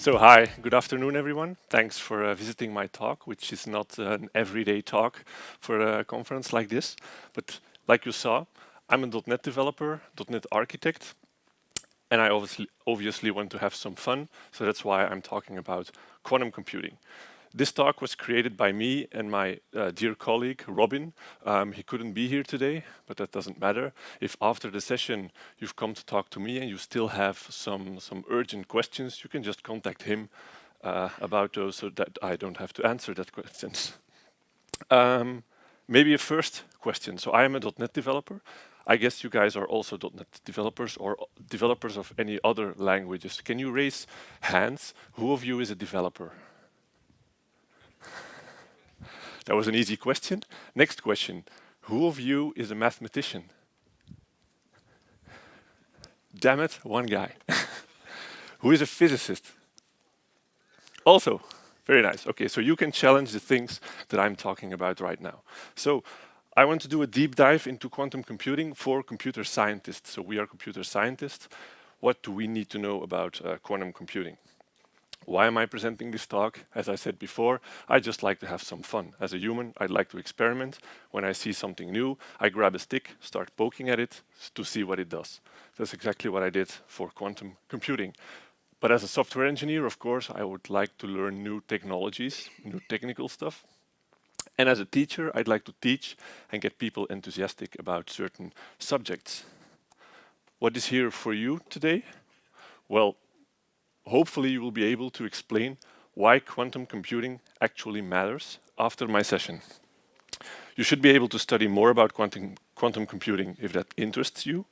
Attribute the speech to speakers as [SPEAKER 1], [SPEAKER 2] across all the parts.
[SPEAKER 1] So hi, good afternoon everyone. Thanks for visiting my talk, which is not an everyday talk for a conference like this. But like you saw, I'm a .NET developer, .NET architect, and I obviously want to have some fun. So that's why I'm talking about quantum computing. This talk was created by me and my dear colleague, Robin. He couldn't be here today, but that doesn't matter. If after the session you've come to talk to me and you still have some urgent questions, you can just contact him about those so that I don't have to answer that questions. Maybe a first question. So I am a .NET developer. I guess you guys are also .NET developers or developers of any other languages. Can you raise hands? Who of you is a developer? That was an easy question. Next question. Who of you is a mathematician? Damn it, one guy. Who is a physicist? Also, very nice. Okay, so you can challenge the things that I'm talking about right now. So I want to do a deep dive into quantum computing for computer scientists. So we are computer scientists. What do we need to know about quantum computing? Why am I presenting this talk? As I said before, I just like to have some fun. As a human, I'd like to experiment. When I see something new, I grab a stick, start poking at it to see what it does. That's exactly what I did for quantum computing. But as a software engineer, of course, I would like to learn new technologies, new technical stuff. And as a teacher, I'd like to teach and get people enthusiastic about certain subjects. What is here for you today? Well, hopefully you will be able to explain why quantum computing actually matters after my session. You should be able to study more about quantum computing if that interests you.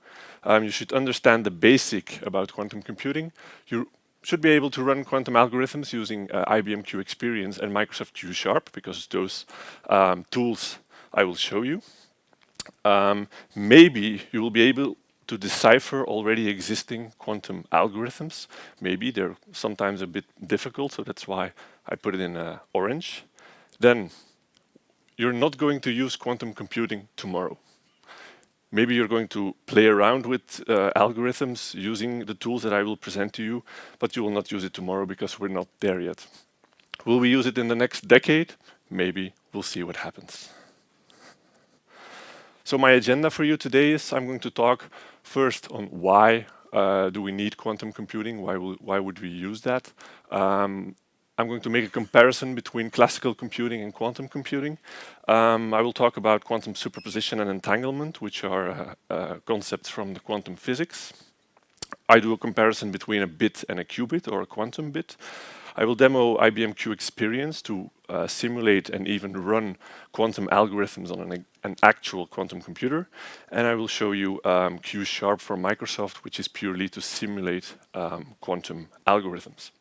[SPEAKER 1] You should understand the basic about quantum computing. You should be able to run quantum algorithms using IBM Q Experience and Microsoft Qsharp, because those tools I will show you. Maybe you will be able to decipher already existing quantum algorithms. Maybe they're sometimes a bit difficult, so that's why I put it in orange. Then you're not going to use quantum computing tomorrow. Maybe you're going to play around with algorithms using the tools that I will present to you, but you will not use it tomorrow because we're not there yet. Will we use it in the next decade? Maybe. We'll see what happens. So my agenda for you today is I'm going to talk first on why do we need quantum computing, why would we use that. I'm going to make a comparison between classical computing and quantum computing. I will talk about quantum superposition and entanglement, which are concepts from the quantum physics. I do a comparison between a bit and a qubit or a quantum bit. I will demo IBM Q Experience to simulate and even run quantum algorithms on an actual quantum computer. And I will show you Qsharp from Microsoft, which is purely to simulate quantum algorithms.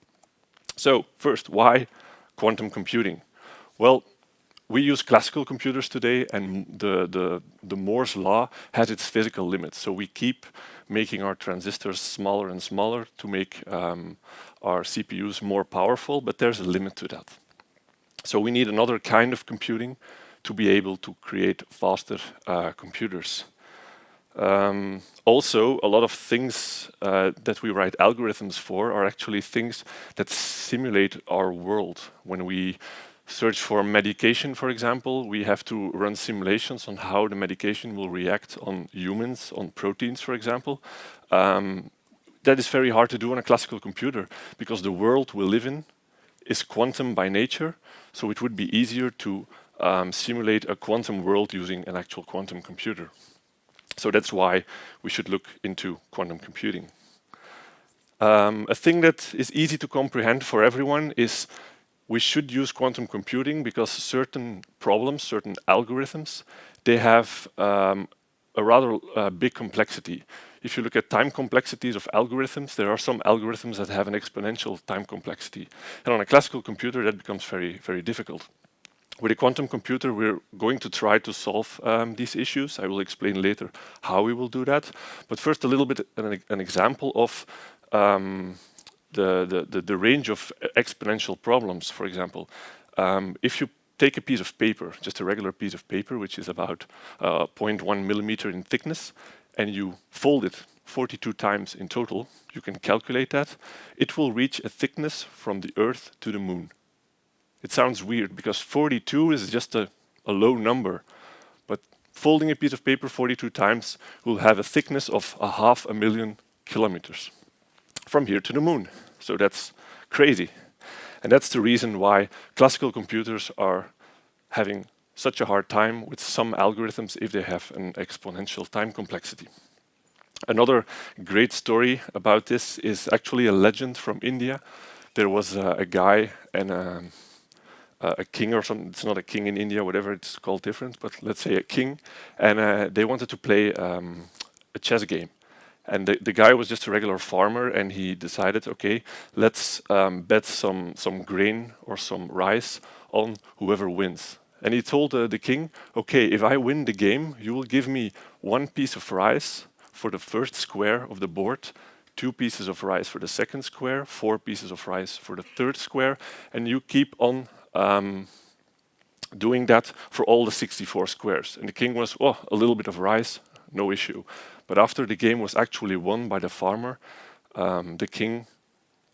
[SPEAKER 1] So first, why quantum computing? Well, we use classical computers today, and the Moore's law has its physical limits. So we keep making our transistors smaller and smaller to make our CPUs more powerful, but there's a limit to that. So we need another kind of computing to be able to create faster computers. Also, a lot of things that we write algorithms for are actually things that simulate our world. When we search for medication, for example, we have to run simulations on how the medication will react on humans, on proteins, for example. That is very hard to do on a classical computer because the world we live in is quantum by nature, so it would be easier to simulate a quantum world using an actual quantum computer. So that's why we should look into quantum computing. A thing that is easy to comprehend for everyone is we should use quantum computing because certain problems, certain algorithms, they have a rather big complexity. If you look at time complexities of algorithms, there are some algorithms that have an exponential time complexity. And on a classical computer, that becomes very, very difficult. With a quantum computer, we're going to try to solve these issues. I will explain later how we will do that. But first, a little bit an example of the range of exponential problems. For example, if you take a piece of paper, just a regular piece of paper, which is about 0.1 millimeter in thickness, and you fold it 42 times in total, you can calculate that, it will reach a thickness from the Earth to the Moon. It sounds weird because 42 is just a low number, but folding a piece of paper 42 times will have a thickness of 500,000 kilometers from here to the Moon. So that's crazy. And that's the reason why classical computers are having such a hard time with some algorithms if they have an exponential time complexity. Another great story about this is actually a legend from India. There was a guy and a king or something. It's not a king in India, whatever it's called different, but let's say a king. And they wanted to play a chess game. And the guy was just a regular farmer, and he decided, okay, let's bet some grain or some rice on whoever wins. And he told the king, okay, if I win the game, you will give me 1 piece of rice for the first square of the board, 2 pieces of rice for the second square, 4 pieces of rice for the third square, and you keep on doing that for all the 64 squares. And the king was, oh, a little bit of rice, no issue. But after the game was actually won by the farmer, the king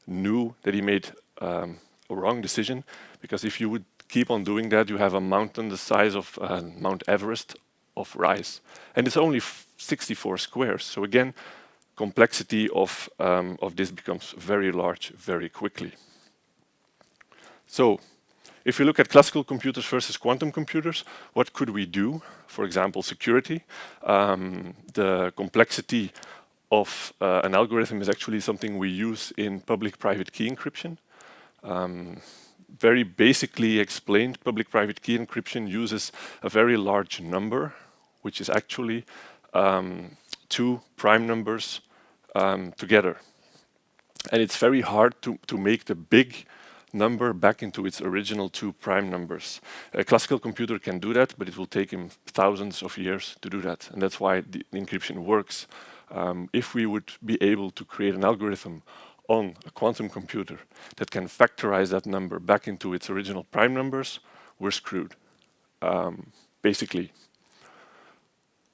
[SPEAKER 1] knew that he made a wrong decision, because if you would keep on doing that, you have a mountain the size of Mount Everest of rice. And it's only 64 squares. So again, complexity of this becomes very large very quickly. So if you look at classical computers versus quantum computers, what could we do? For example, security. The complexity of an algorithm is actually something we use in public-private key encryption. Very basically explained, public-private key encryption uses a very large number, which is actually 2 prime numbers together. And it's very hard to make the big number back into its original 2 prime numbers. A classical computer can do that, but it will take him thousands of years to do that. And that's why the encryption works. If we would be able to create an algorithm on a quantum computer that can factorize that number back into its original prime numbers, we're screwed, basically.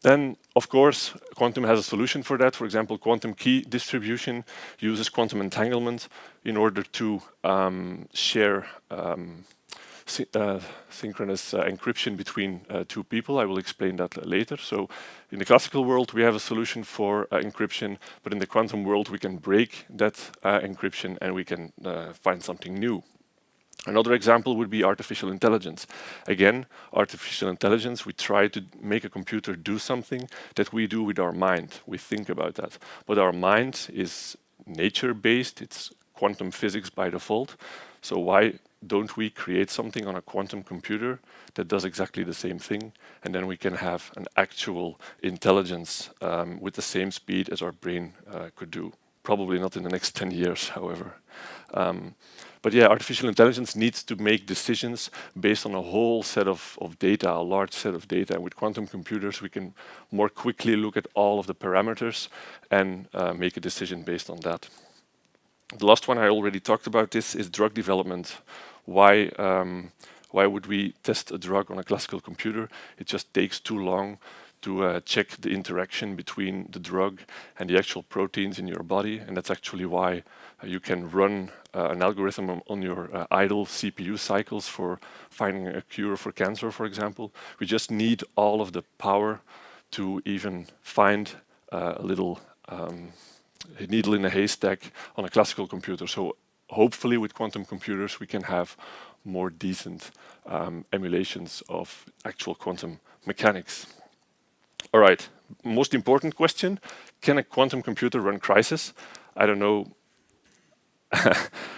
[SPEAKER 1] Then, of course, quantum has a solution for that. For example, quantum key distribution uses quantum entanglement in order to share synchronous encryption between 2 people. I will explain that later. So in the classical world, we have a solution for encryption, but in the quantum world, we can break that encryption and we can find something new. Another example would be artificial intelligence. Again, artificial intelligence, we try to make a computer do something that we do with our mind. We think about that. But our mind is nature-based. It's quantum physics by default. So why don't we create something on a quantum computer that does exactly the same thing? And then we can have an actual intelligence with the same speed as our brain could do. Probably not in the next 10 years, however. But yeah, artificial intelligence needs to make decisions based on a whole set of data, a large set of data. And with quantum computers, we can more quickly look at all of the parameters and make a decision based on that. The last one I already talked about this is drug development. Why would we test a drug on a classical computer? It just takes too long to check the interaction between the drug and the actual proteins in your body. And that's actually why you can run an algorithm on your idle CPU cycles for finding a cure for cancer, for example. We just need all of the power to even find a little needle in a haystack on a classical computer. So hopefully with quantum computers, we can have more decent emulations of actual quantum mechanics. All right, most important question, can a quantum computer run Crysis? I don't know.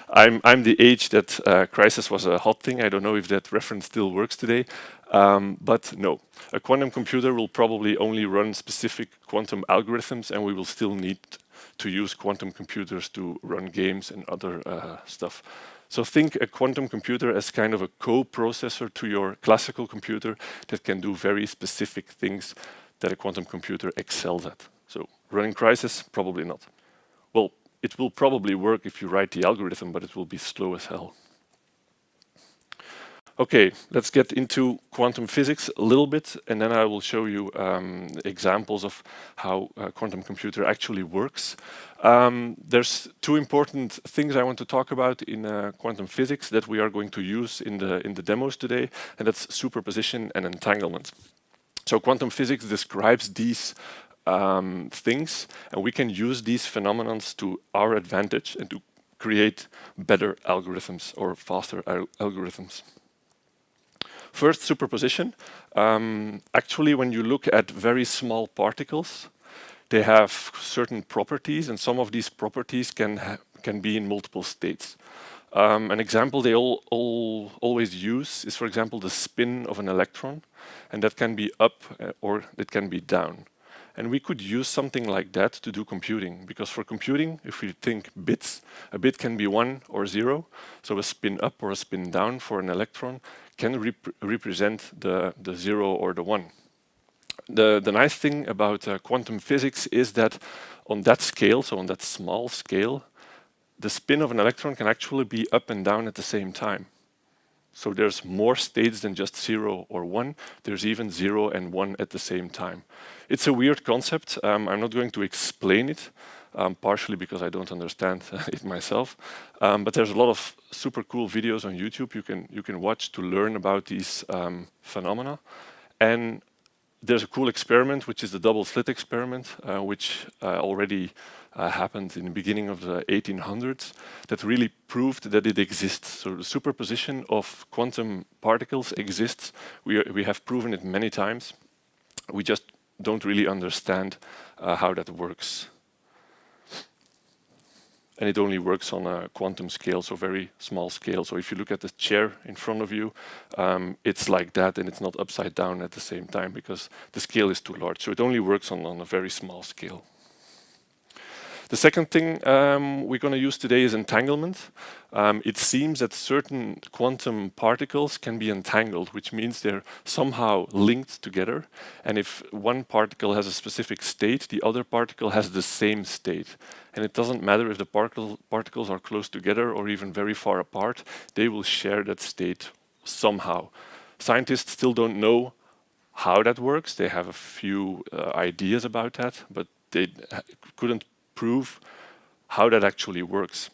[SPEAKER 1] I'm the age that Crysis was a hot thing. I don't know if that reference still works today, but no. A quantum computer will probably only run specific quantum algorithms, and we will still need to use quantum computers to run games and other stuff. So think a quantum computer as kind of a co-processor to your classical computer that can do very specific things that a quantum computer excels at. So running Crysis, probably not. Well, it will probably work if you write the algorithm, but it will be slow as hell. Okay, let's get into quantum physics a little bit, and then I will show you examples of how a quantum computer actually works. There's two important things I want to talk about in quantum physics that we are going to use in the demos today, and that's superposition and entanglement. So quantum physics describes these things, and we can use these phenomena to our advantage and to create better algorithms or faster algorithms. First, superposition. Actually, when you look at very small particles, they have certain properties, and some of these properties can be in multiple states. An example they always use is, for example, the spin of an electron, and that can be up or it can be down. And we could use something like that to do computing, because for computing, if we think bits, a bit can be 1 or 0. So a spin up or a spin down for an electron can represent the 0 or the 1. The nice thing about quantum physics is that on that scale, so on that small scale, the spin of an electron can actually be up and down at the same time. So there's more states than just 0 or 1. There's even 0 and 1 at the same time. It's a weird concept. I'm not going to explain it, partially because I don't understand it myself. But there's a lot of super cool videos on YouTube you can watch to learn about these phenomena. And there's a cool experiment, which is the double slit experiment, which already happened in the beginning of the 1800s, that really proved that it exists. So the superposition of quantum particles exists. We have proven it many times. We just don't really understand how that works. And it only works on a quantum scale, so very small scale. So if you look at the chair in front of you, it's like that, and it's not upside down at the same time because the scale is too large. So it only works on a very small scale. The second thing we're going to use today is entanglement. It seems that certain quantum particles can be entangled, which means they're somehow linked together. And if one particle has a specific state, the other particle has the same state. And it doesn't matter if the particles are close together or even very far apart, they will share that state somehow. Scientists still don't know how that works. They have a few ideas about that, but they couldn't prove how that actually works.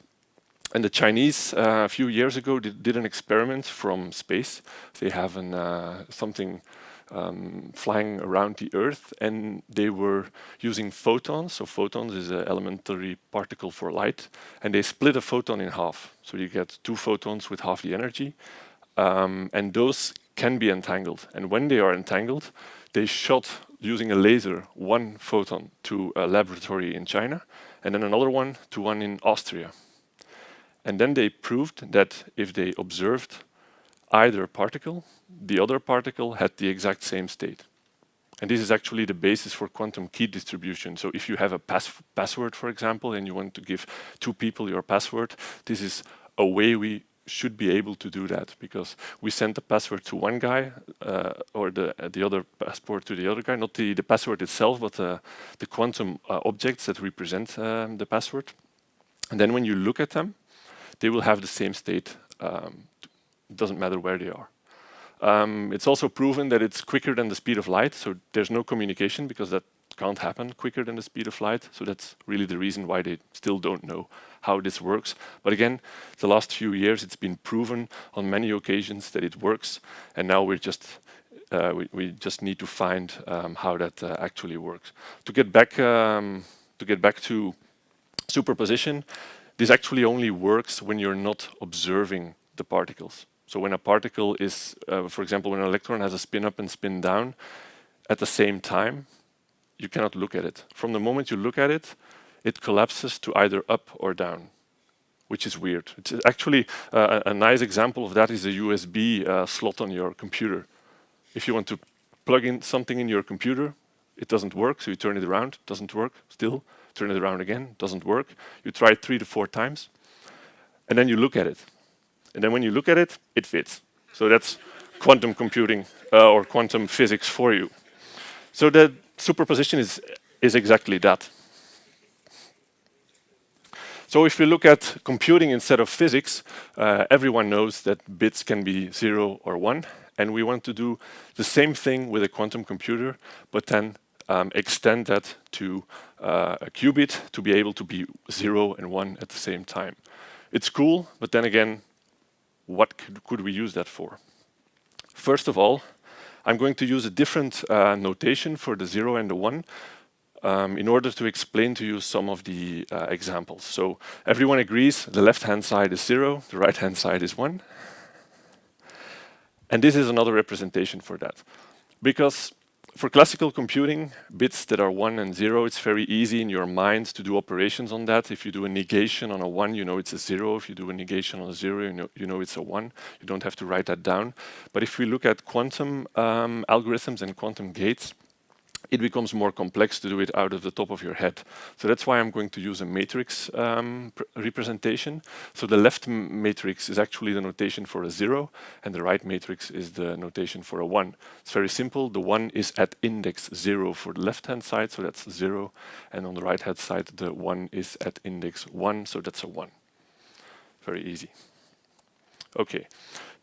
[SPEAKER 1] And the Chinese, a few years ago, did an experiment from space. They have something flying around the Earth, and they were using photons. So photons is an elementary particle for light, and they split a photon in half. So you get 2 photons with half the energy, and those can be entangled. And when they are entangled, they shot using a laser 1 photon to a laboratory in China, and then another one to one in Austria. And then they proved that if they observed either particle, the other particle had the exact same state. And this is actually the basis for quantum key distribution. So if you have a password, for example, and you want to give 2 people your password, this is a way we should be able to do that, because we send the password to one guy or the other passport to the other guy, not the password itself, but the quantum objects that represent the password. And then when you look at them, they will have the same state. It doesn't matter where they are. It's also proven that it's quicker than the speed of light, so there's no communication because that can't happen quicker than the speed of light. So that's really the reason why they still don't know how this works. But again, the last few years it's been proven on many occasions that it works, and now we just need to find how that actually works. To get back to superposition, this actually only works when you're not observing the particles. So when a particle is, for example, when an electron has a spin up and spin down at the same time, you cannot look at it. From the moment you look at it, it collapses to either up or down, which is weird. It's actually a nice example of that is a USB slot on your computer. If you want to plug in something in your computer, it doesn't work, so you turn it around, doesn't work, still, turn it around again, doesn't work. You try it 3 to 4 times, and then you look at it. And then when you look at it, it fits. So that's quantum computing or quantum physics for you. So the superposition is exactly that. So if we look at computing instead of physics, everyone knows that bits can be 0 or 1, and we want to do the same thing with a quantum computer, but then extend that to a qubit to be able to be 0 and 1 at the same time. It's cool, but then again, what could we use that for? First of all, I'm going to use a different notation for the 0 and the 1 in order to explain to you some of the examples. So everyone agrees the left-hand side is 0, the right-hand side is 1. And this is another representation for that. Because for classical computing, bits that are 1 and 0, it's very easy in your mind to do operations on that. If you do a negation on a 1, you know it's a 0. If you do a negation on a 0, you know it's a 1. You don't have to write that down. But if we look at quantum algorithms and quantum gates, it becomes more complex to do it out of the top of your head. So that's why I'm going to use a matrix representation. So the left matrix is actually the notation for a 0, and the right matrix is the notation for a 1. It's very simple. The 1 is at index 0 for the left-hand side, so that's 0. And on the right-hand side, the 1 is at index 1, so that's a 1. Very easy. Okay.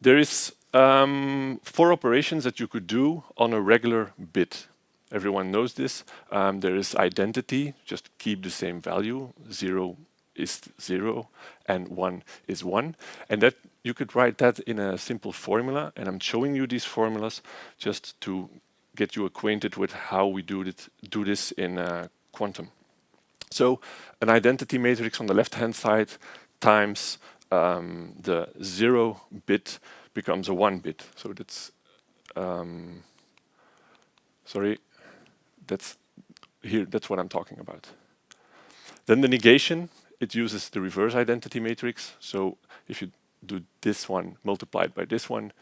[SPEAKER 1] There is 4 operations that you could do on a regular bit. Everyone knows this. There is identity, just keep the same value. 0 is 0 and 1 is 1. And that you could write that in a simple formula. And I'm showing you these formulas just to get you acquainted with how we do this in quantum. So an identity matrix on the left-hand side times the 0 bit becomes a 1 bit. So that's, sorry. That's what I'm talking about. Then the negation, it uses the reverse identity matrix. So if you do this one multiplied by this one,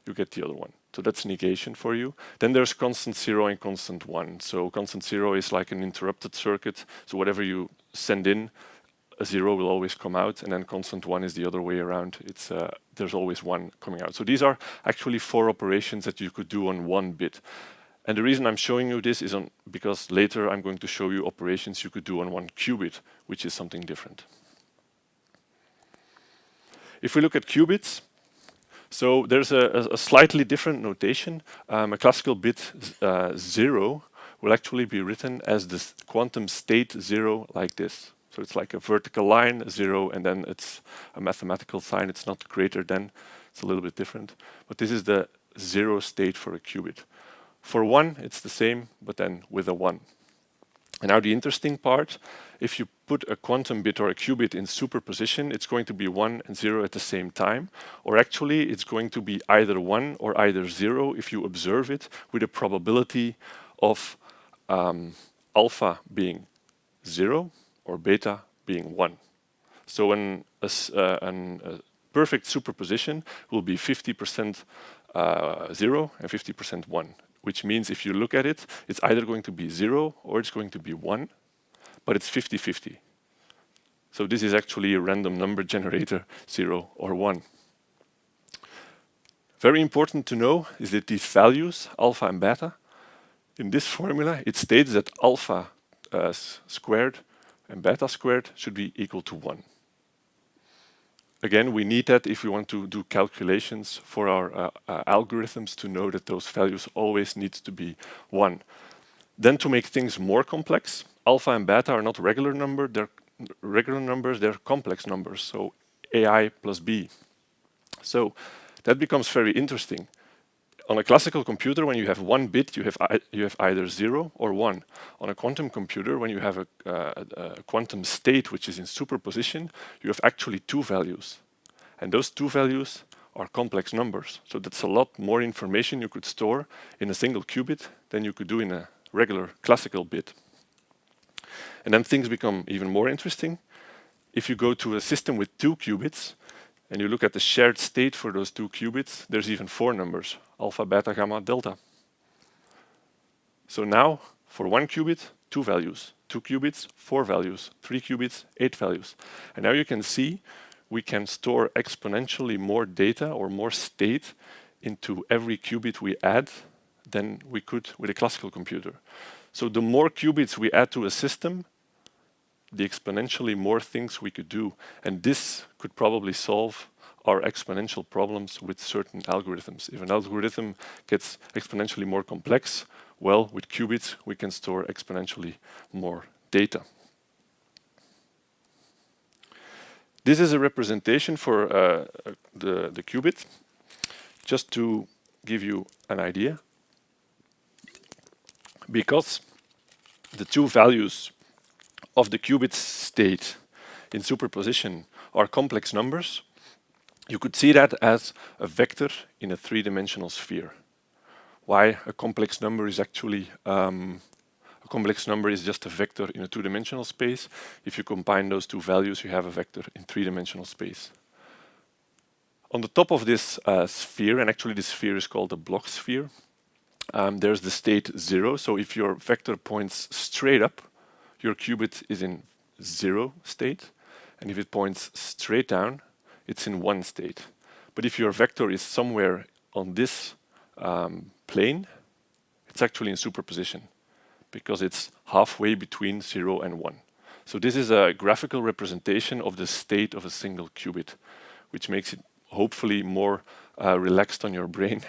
[SPEAKER 1] you get the other one. So that's negation for you. Then there's constant 0 and constant 1. So constant 0 is like an interrupted circuit. So whatever you send in, a 0 will always come out, and then constant 1 is the other way around. It's there's always 1 coming out. So these are actually 4 operations that you could do on 1 bit. And the reason I'm showing you this is because later I'm going to show you operations you could do on 1 qubit, which is something different. If we look at qubits, so there's a slightly different notation. A classical bit 0 will actually be written as the quantum state 0 like this. So it's like a vertical line, 0, and then it's a mathematical sign. It's not greater than, it's a little bit different. But this is the 0 state for a qubit. For 1, it's the same, but then with a 1. And now the interesting part, if you put a quantum bit or a qubit in superposition, it's going to be 1 and 0 at the same time. Or actually, it's going to be either 1 or either 0 if you observe it with a probability of alpha being 0 or beta being 1. So a perfect superposition will be 50% 0 and 50% 1. Which means if you look at it, it's either going to be 0 or it's going to be 1, but it's 50-50. So this is actually a random number generator, 0 or 1. Very important to know is that these values, alpha and beta, in this formula, it states that alpha squared and beta squared should be equal to 1. Again, we need that if we want to do calculations for our algorithms to know that those values always need to be 1. Then to make things more complex, alpha and beta are not regular numbers, they're complex numbers, so AI plus B. So that becomes very interesting. On a classical computer, when you have 1 bit, you have either 0 or 1. On a quantum computer, when you have a quantum state which is in superposition, you have actually 2 values. And those 2 values are complex numbers. So that's a lot more information you could store in a single qubit than you could do in a regular classical bit. And then things become even more interesting. If you go to a system with 2 qubits, and you look at the shared state for those 2 qubits, there's even 4 numbers, alpha, beta, gamma, delta. So now, for 1 qubit, 2 values. 2 qubits, 4 values. 3 qubits, 8 values. And now you can see we can store exponentially more data or more state into every qubit we add than we could with a classical computer. So the more qubits we add to a system, the exponentially more things we could do. And this could probably solve our exponential problems with certain algorithms. If an algorithm gets exponentially more complex, well, with qubits, we can store exponentially more data. This is a representation for the qubit, just to give you an idea. Because the two values of the qubit state in superposition are complex numbers, you could see that as a vector in a three-dimensional sphere. Why a complex number is actually a complex number is just a vector in a two-dimensional space. If you combine those two values, you have a vector in three-dimensional space. On the top of this sphere, and actually this sphere is called a block sphere, there's the state 0. So if your vector points straight up, your qubit is in 0 state. And if it points straight down, it's in 1 state. But if your vector is somewhere on this plane, it's actually in superposition, because it's halfway between 0 and 1. So this is a graphical representation of the state of a single qubit, which makes it hopefully more relaxed on your brain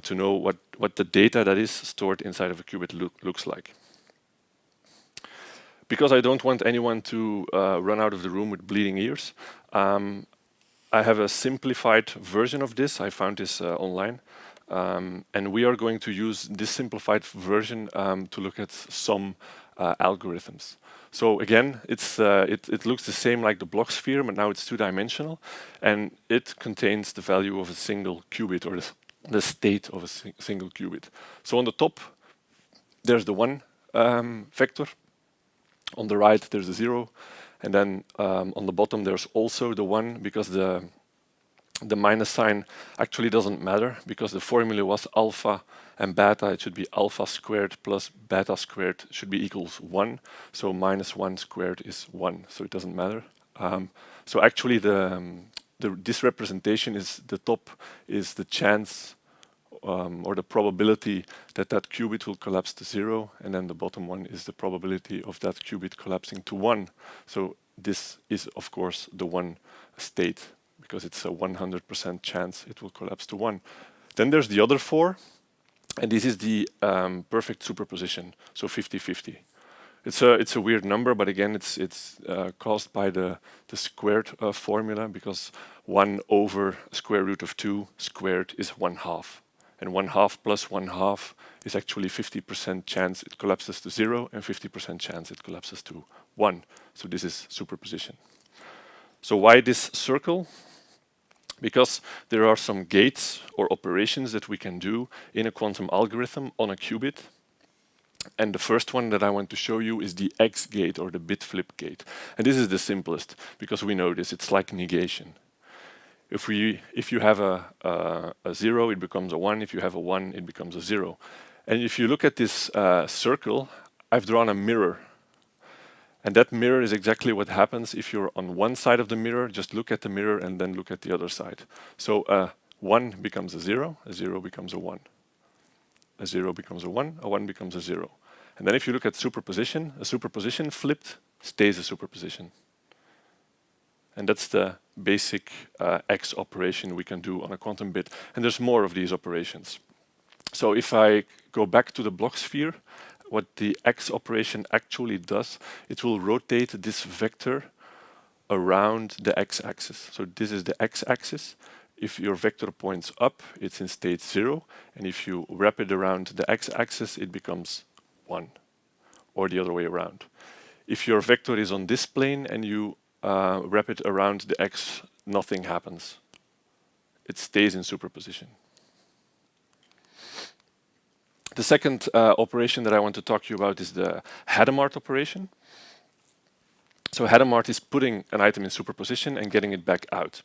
[SPEAKER 1] to know what the data that is stored inside of a qubit looks like. Because I don't want anyone to run out of the room with bleeding ears, I have a simplified version of this. I found this online. And we are going to use this simplified version to look at some algorithms. So again, it looks the same like the block sphere, but now it's two-dimensional, and it contains the value of a single qubit, or the state of a single qubit. So on the top, there's the 1 vector. On the right, there's a 0. And then on the bottom, there's also the 1, because the minus sign actually doesn't matter, because the formula was alpha and beta. It should be alpha squared plus beta squared should be equals 1. So minus 1 squared is 1, so it doesn't matter. So actually this representation is the top is the chance or the probability that that qubit will collapse to 0, and then the bottom one is the probability of that qubit collapsing to 1. So this is of course the 1 state, because it's a 100% chance it will collapse to 1. Then there's the other 4, and this is the perfect superposition, so 50-50. It's a weird number, but again, it's caused by the squared formula, because 1 over square root of 2 squared is 1/2. And 1/2 plus 1/2 is actually 50% chance it collapses to 0, and 50% chance it collapses to 1. So this is superposition. So why this circle? Because there are some gates or operations that we can do in a quantum algorithm on a qubit. And the first one that I want to show you is the X gate, or the bit flip gate. And this is the simplest, because we know this, it's like negation. If you have a 0, it becomes a 1. If you have a 1, it becomes a 0. And if you look at this circle, I've drawn a mirror. And that mirror is exactly what happens if you're on one side of the mirror. Just look at the mirror and then look at the other side. So a 1 becomes a 0 becomes a 1. A 0 becomes a 1 becomes a 0. And then if you look at superposition, a superposition flipped stays a superposition. And that's the basic X operation we can do on a quantum bit. And there's more of these operations. So if I go back to the block sphere, what the X operation actually does, it will rotate this vector around the X-axis. So this is the X-axis. If your vector points up, it's in state 0. And if you wrap it around the X-axis, it becomes 1, or the other way around. If your vector is on this plane and you wrap it around the X, nothing happens. It stays in superposition. The second operation that I want to talk to you about is the Hadamard operation. So Hadamard is putting an item in superposition and getting it back out.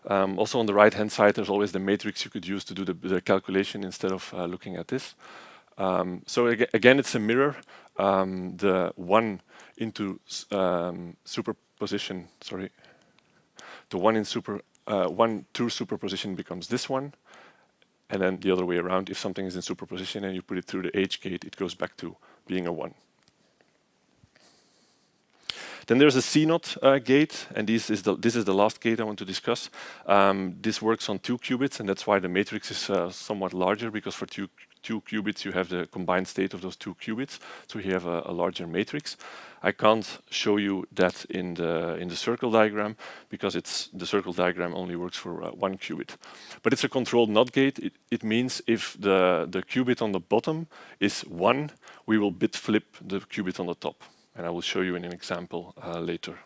[SPEAKER 1] Also on the right-hand side, there's always the matrix you could use to do the calculation instead of looking at this. So again, it's a mirror. The 1 into superposition, sorry. The 1 through superposition becomes this one. And then the other way around, if something is in superposition and you put it through the H gate, it goes back to being a 1. Then there's a C-not gate, and this is the last gate I want to discuss. This works on 2 qubits, and that's why the matrix is somewhat larger, because for two qubits you have the combined state of those 2 qubits, so you have a larger matrix. I can't show you that in the circle diagram, because the circle diagram only works for 1 qubit. But it's a controlled NOT gate. It means if the qubit on the bottom is 1, we will bit flip the qubit on the top. And I will show you in an example later.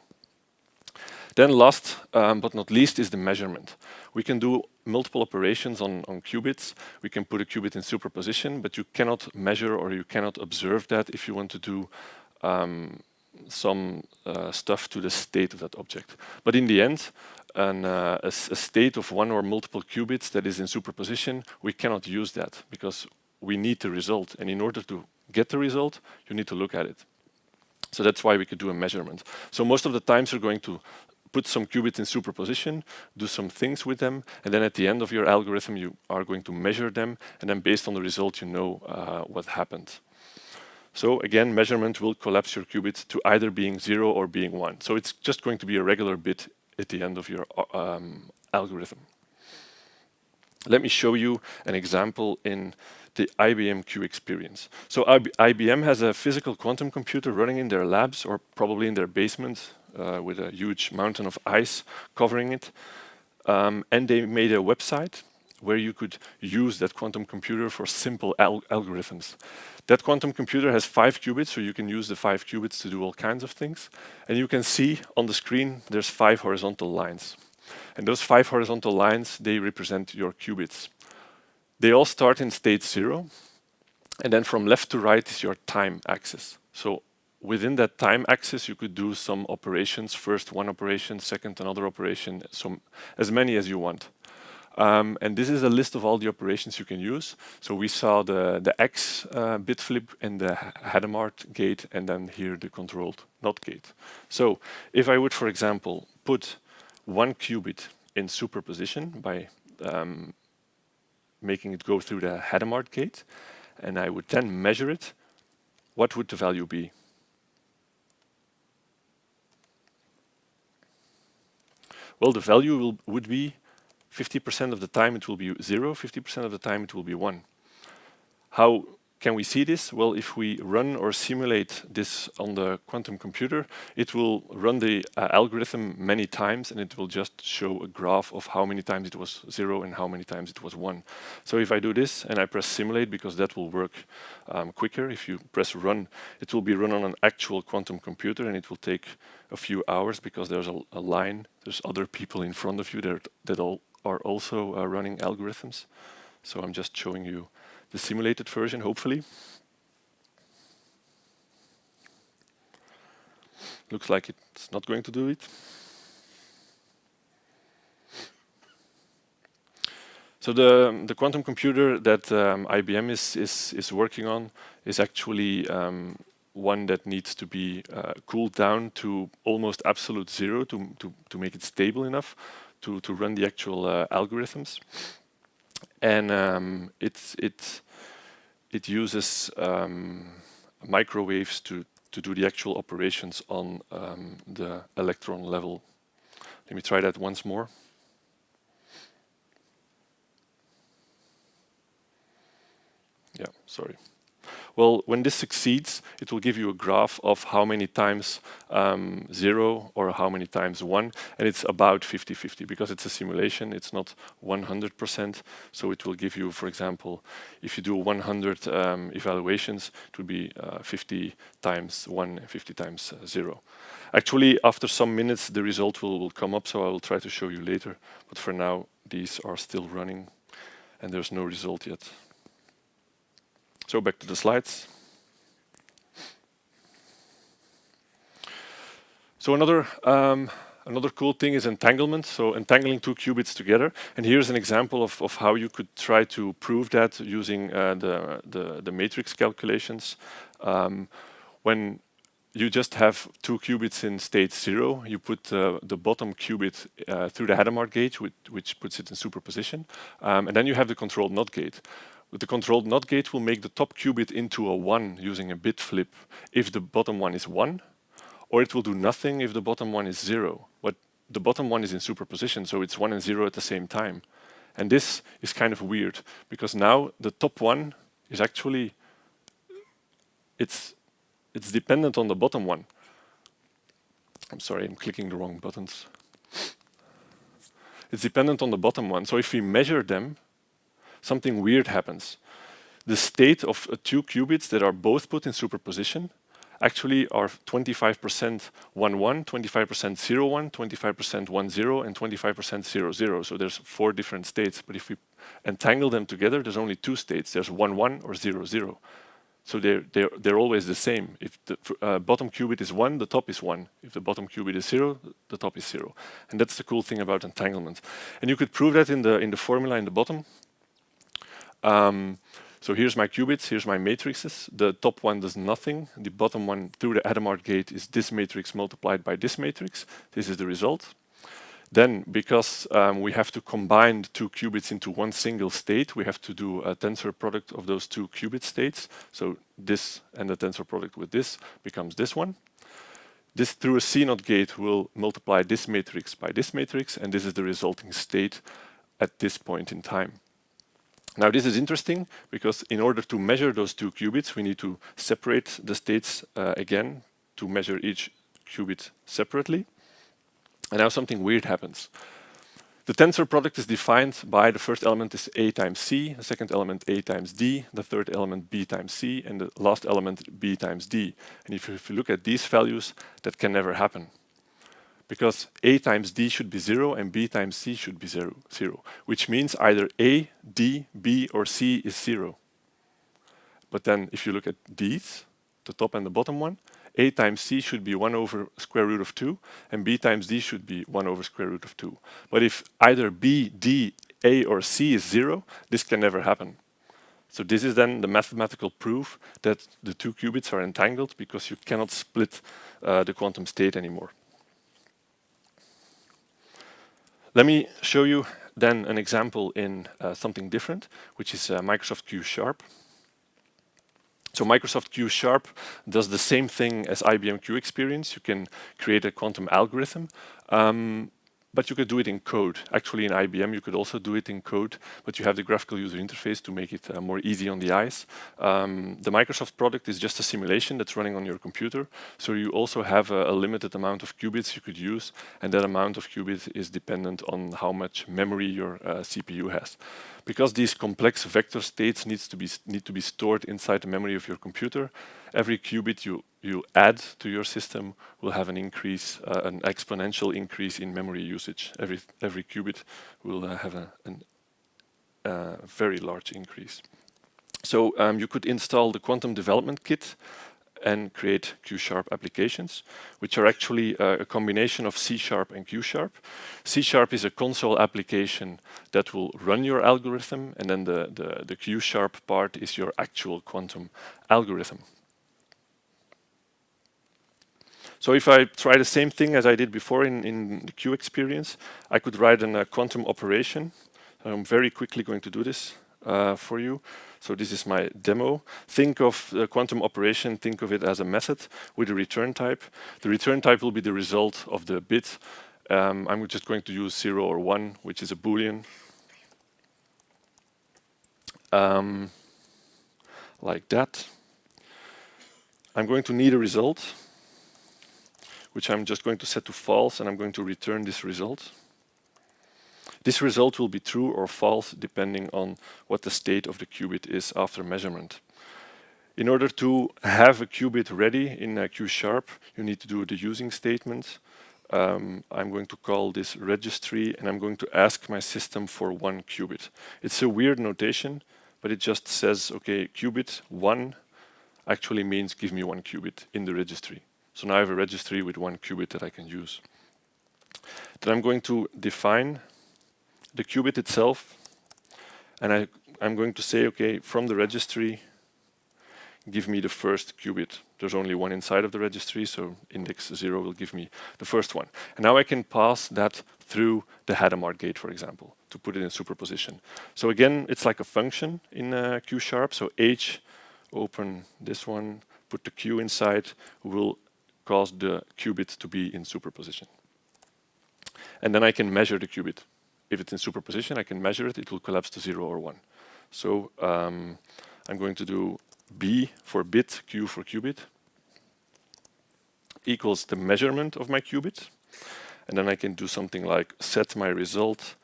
[SPEAKER 1] Then last but not least is the measurement. We can do multiple operations on qubits. We can put a qubit in superposition, but you cannot measure or you cannot observe that if you want to do some stuff to the state of that object. But in the end, a state of 1 or multiple qubits that is in superposition, we cannot use that because we need the result. And in order to get the result, you need to look at it. So that's why we could do a measurement. So most of the times you're going to put some qubits in superposition, do some things with them, and then at the end of your algorithm you are going to measure them, and then based on the result you know what happened. So again, measurement will collapse your qubit to either being 0 or being 1. So it's just going to be a regular bit at the end of your algorithm. Let me show you an example in the IBM Q Experience. So IBM has a physical quantum computer running in their labs, or probably in their basement, with a huge mountain of ice covering it. And they made a website where you could use that quantum computer for simple algorithms. That quantum computer has 5 qubits, so you can use the 5 qubits to do all kinds of things. And you can see on the screen there's 5 horizontal lines. And those 5 horizontal lines, they represent your qubits. They all start in state 0, and then from left to right is your time axis. So within that time axis, you could do some operations. First one operation, second another operation, as many as you want. And this is a list of all the operations you can use. So we saw the X bit flip and the Hadamard gate, and then here the controlled NOT gate. So if I would, for example, put 1 qubit in superposition by making it go through the Hadamard gate, and I would then measure it, what would the value be? Well, the value would be 50% of the time it will be 0, 50% of the time it will be 1. How can we see this? Well, if we run or simulate this on the quantum computer, it will run the algorithm many times, and it will just show a graph of how many times it was 0 and how many times it was 1. So if I do this and I press simulate, because that will work quicker, if you press run, it will be run on an actual quantum computer, and it will take a few hours because there's a line, there's other people in front of you that are also running algorithms. So I'm just showing you the simulated version, hopefully. Looks like it's not going to do it. So the quantum computer that IBM is working on is actually one that needs to be cooled down to almost absolute 0 to make it stable enough to run the actual algorithms. And it uses microwaves to do the actual operations on the electron level. Let me try that once more. Yeah, sorry. Well, when this succeeds, it will give you a graph of how many times 0 or how many times 1, and it's about 50-50 because it's a simulation, it's not 100%. So it will give you, for example, if you do 100 evaluations, it would be 50 times 1 and 50 times 0. Actually, after some minutes, the result will come up, so I will try to show you later. But for now, these are still running, and there's no result yet. So back to the slides. So another cool thing is entanglement. So entangling 2 qubits together. And here's an example of how you could try to prove that using the matrix calculations. When you just have 2 qubits in state 0, you put the bottom qubit through the Hadamard gate, which puts it in superposition. And then you have the controlled NOT gate. The controlled NOT gate will make the top qubit into a 1 using a bit flip if the bottom one is 1, or it will do nothing if the bottom one is 0. But the bottom one is in superposition, so it's 1 and 0 at the same time. And this is kind of weird, because now the top one is actually, it's dependent on the bottom one. I'm sorry, I'm clicking the wrong buttons. It's dependent on the bottom one. So if we measure them, something weird happens. The state of 2 qubits that are both put in superposition actually are 25% 1, 1, 25% 0, 1, 25% 1, 0, and 25% 0, 0. So there's 4 different states. But if we entangle them together, there's only 2 states. There's 1, 1 or 0, 0. So they're always the same. If the bottom qubit is 1, the top is 1. If the bottom qubit is 0, the top is 0. And that's the cool thing about entanglement. And you could prove that in the formula in the bottom. So here's my qubits, here's my matrices. The top one does nothing. The bottom one through the Hadamard gate is this matrix multiplied by this matrix. This is the result. Then, because we have to combine the 2 qubits into one single state, we have to do a tensor product of those 2 qubit states. So this and the tensor product with this becomes this one. This through a CNOT gate will multiply this matrix by this matrix, and this is the resulting state at this point in time. Now this is interesting, because in order to measure those 2 qubits, we need to separate the states again to measure each qubit separately. And now something weird happens. The tensor product is defined by the first element is A times C, the second element A times D, the third element B times C, and the last element B times D. And if you look at these values, that can never happen. Because A times D should be 0 and B times C should be 0, which means either A, D, B, or C is 0. But then if you look at these, the top and the bottom one, A times C should be 1 over square root of 2, and B times D should be 1 over square root of 2. But if either B, D, A, or C is 0, this can never happen. So this is then the mathematical proof that the 2 qubits are entangled, because you cannot split the quantum state anymore. Let me show you then an example in something different, which is Microsoft Qsharp. So Microsoft Qsharp does the same thing as IBM Q Experience. You can create a quantum algorithm, but you could do it in code. Actually, in IBM, you could also do it in code, but you have the graphical user interface to make it more easy on the eyes. The Microsoft product is just a simulation that's running on your computer, so you also have a limited amount of qubits you could use, and that amount of qubits is dependent on how much memory your CPU has. Because these complex vector states need to be stored inside the memory of your computer, every qubit you add to your system will have an increase, an exponential increase in memory usage. Every qubit will have a very large increase. So you could install the quantum development kit and create Qsharp applications, which are actually a combination of C# and Qsharp. C# is a console application that will run your algorithm, and then the Qsharp part is your actual quantum algorithm. So if I try the same thing as I did before in the Q Experience, I could write a quantum operation. I'm very quickly going to do this for you. So this is my demo. Think of the quantum operation, think of it as a method with a return type. The return type will be the result of the bit. I'm just going to use 0 or 1, which is a Boolean. Like that. I'm going to need a result, which I'm just going to set to false, and I'm going to return this result. This result will be true or false depending on what the state of the qubit is after measurement. In order to have a qubit ready in Qsharp, you need to do the using statement. I'm going to call this registry, and I'm going to ask my system for 1 qubit. It's a weird notation, but it just says, okay, qubit 1 actually means give me 1 qubit in the registry. So now I have a registry with 1 qubit that I can use. Then I'm going to define the qubit itself, and I'm going to say, okay, from the registry, give me the first qubit. There's only 1 inside of the registry, so index 0 will give me the first one. And now I can pass that through the Hadamard gate, for example, to put it in superposition. So again, it's like a function in Qsharp. So H, open this one, put the Q inside, will cause the qubit to be in superposition. And then I can measure the qubit. If it's in superposition, I can measure it. It will collapse to 0 or 1. So I'm going to do B for bit, Q for qubit, equals the measurement of my qubit. And then I can do something like set my result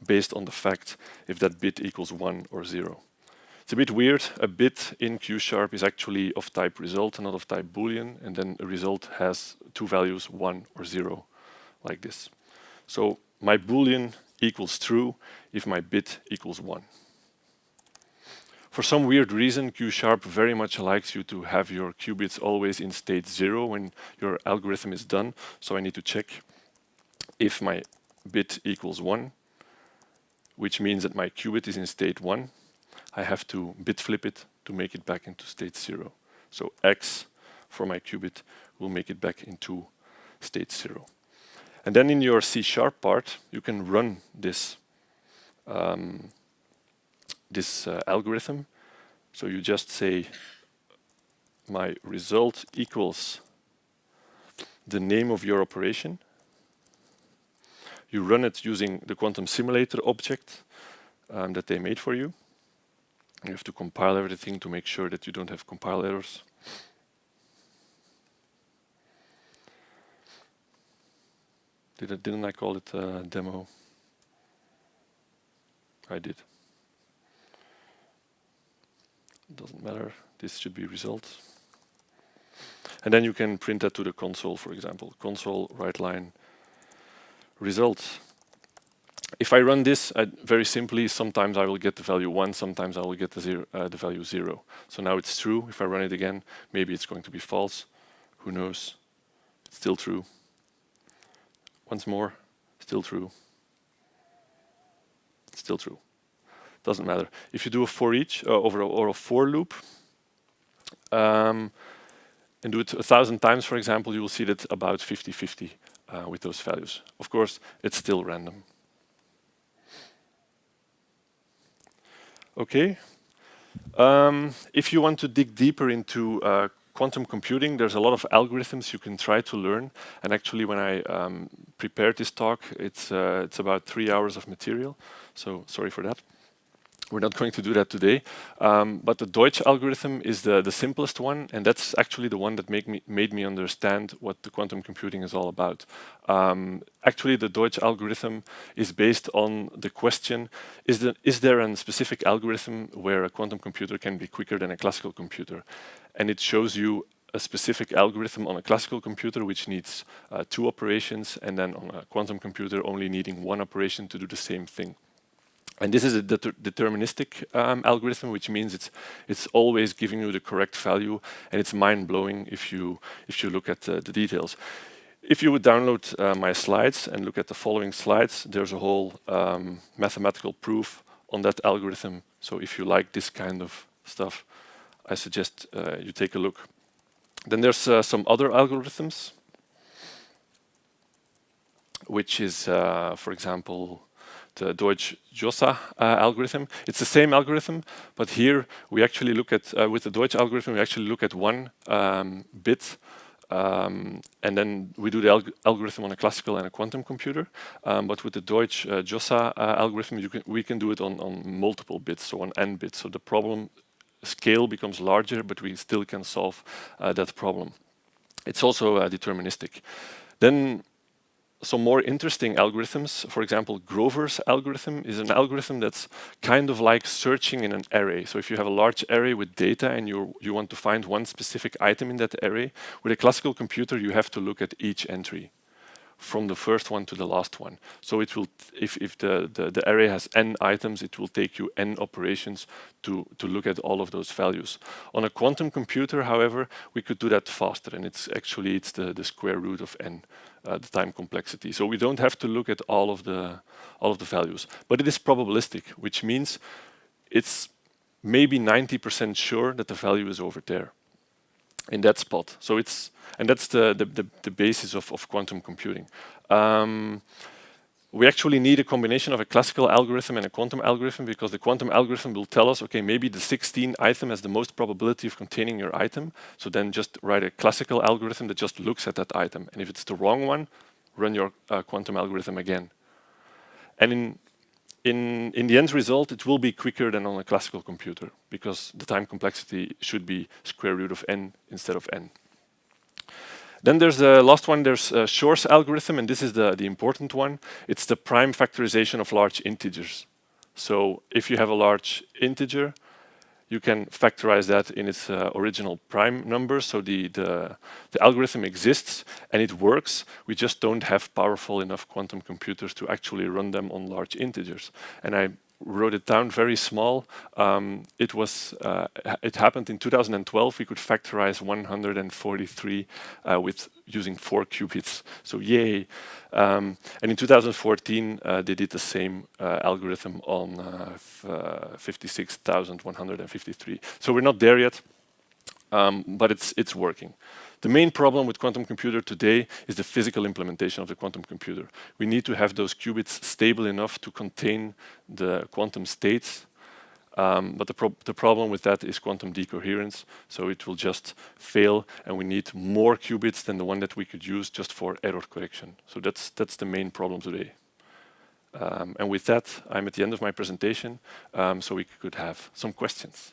[SPEAKER 1] based on the fact if that bit equals 1 or 0. It's a bit weird. A bit in Qsharp is actually of type result, not of type Boolean, and then a result has two values, 1 or 0, like this. So my Boolean equals true if my bit equals 1. For some weird reason, Qsharp very much likes you to have your qubits always in state 0 when your algorithm is done. So I need to check if my bit equals 1, which means that my qubit is in state 1. I have to bit flip it to make it back into state 0. So X for my qubit will make it back into state 0. And then in your C# part, you can run this algorithm. So you just say my result equals the name of your operation. You run it using the quantum simulator object that they made for you. You have to compile everything to make sure that you don't have compile errors. Didn't I call it a demo? I did. Doesn't matter. This should be results. And then you can print that to the console, for example. Console, right line, results. If I run this very simply, sometimes I will get the value 1, sometimes I will get the value 0. So now it's true. If I run it again, maybe it's going to be false. Who knows? It's still true. Once more, still true. Still true. Doesn't matter. If you do a for each or a for loop, and do it 1,000 times, for example, you will see that about 50-50 with those values. Of course, it's still random. Okay. If you want to dig deeper into quantum computing, there's a lot of algorithms you can try to learn. And actually, when I prepared this talk, it's about 3 hours of material. So sorry for that. We're not going to do that today. But the Deutsch algorithm is the simplest one, and that's actually the one that made me understand what the quantum computing is all about. Actually, the Deutsch algorithm is based on the question, is there a specific algorithm where a quantum computer can be quicker than a classical computer? And it shows you a specific algorithm on a classical computer which needs 2 operations, and then on a quantum computer only needing 1 operation to do the same thing. And this is a deterministic algorithm, which means it's always giving you the correct value, and it's mind-blowing if you look at the details. If you would download my slides and look at the following slides, there's a whole mathematical proof on that algorithm. So if you like this kind of stuff, I suggest you take a look. Then there's some other algorithms, which is, for example, the Deutsch-Jossa algorithm. It's the same algorithm, but here we actually look at, with the Deutsch algorithm, we actually look at 1 bit, and then we do the algorithm on a classical and a quantum computer. But with the Deutsch-Jossa algorithm, we can do it on multiple bits, so on n bits. So the problem scale becomes larger, but we still can solve that problem. It's also deterministic. Then some more interesting algorithms, for example, Grover's algorithm is an algorithm that's kind of like searching in an array. So if you have a large array with data and you want to find one specific item in that array, with a classical computer you have to look at each entry, from the first one to the last one. So it will, if the array has n items, it will take you n operations to look at all of those values. On a quantum computer, however, we could do that faster, and it's the square root of n, the time complexity. So we don't have to look at all of the values, but it is probabilistic, which means it's maybe 90% sure that the value is over there, in that spot. So that's the basis of quantum computing. we actually need a combination of a classical algorithm and a quantum algorithm, because the quantum algorithm will tell us, okay, maybe the 16 item has the most probability of containing your item. So then just write a classical algorithm that just looks at that item. And if it's the wrong one, run your quantum algorithm again. And in the end result, it will be quicker than on a classical computer, because the time complexity should be square root of n instead of n. Then there's the last one, there's Shor's algorithm, and this is the important one. It's the prime factorization of large integers. So if you have a large integer, you can factorize that in its original prime number. So the algorithm exists and it works. We just don't have powerful enough quantum computers to actually run them on large integers. And I wrote it down very small. It happened in 2012. We could factorize 143 with using 4 qubits. So yay! And in 2014, they did the same algorithm on 56,153. So we're not there yet, but it's working. The main problem with quantum computer today is the physical implementation of the quantum computer. We need to have those qubits stable enough to contain the quantum states. But the problem with that is quantum decoherence. So it will just fail, and we need more qubits than the one that we could use just for error correction. So that's the main problem today. And with that, I'm at the end of my presentation, so we could have some questions.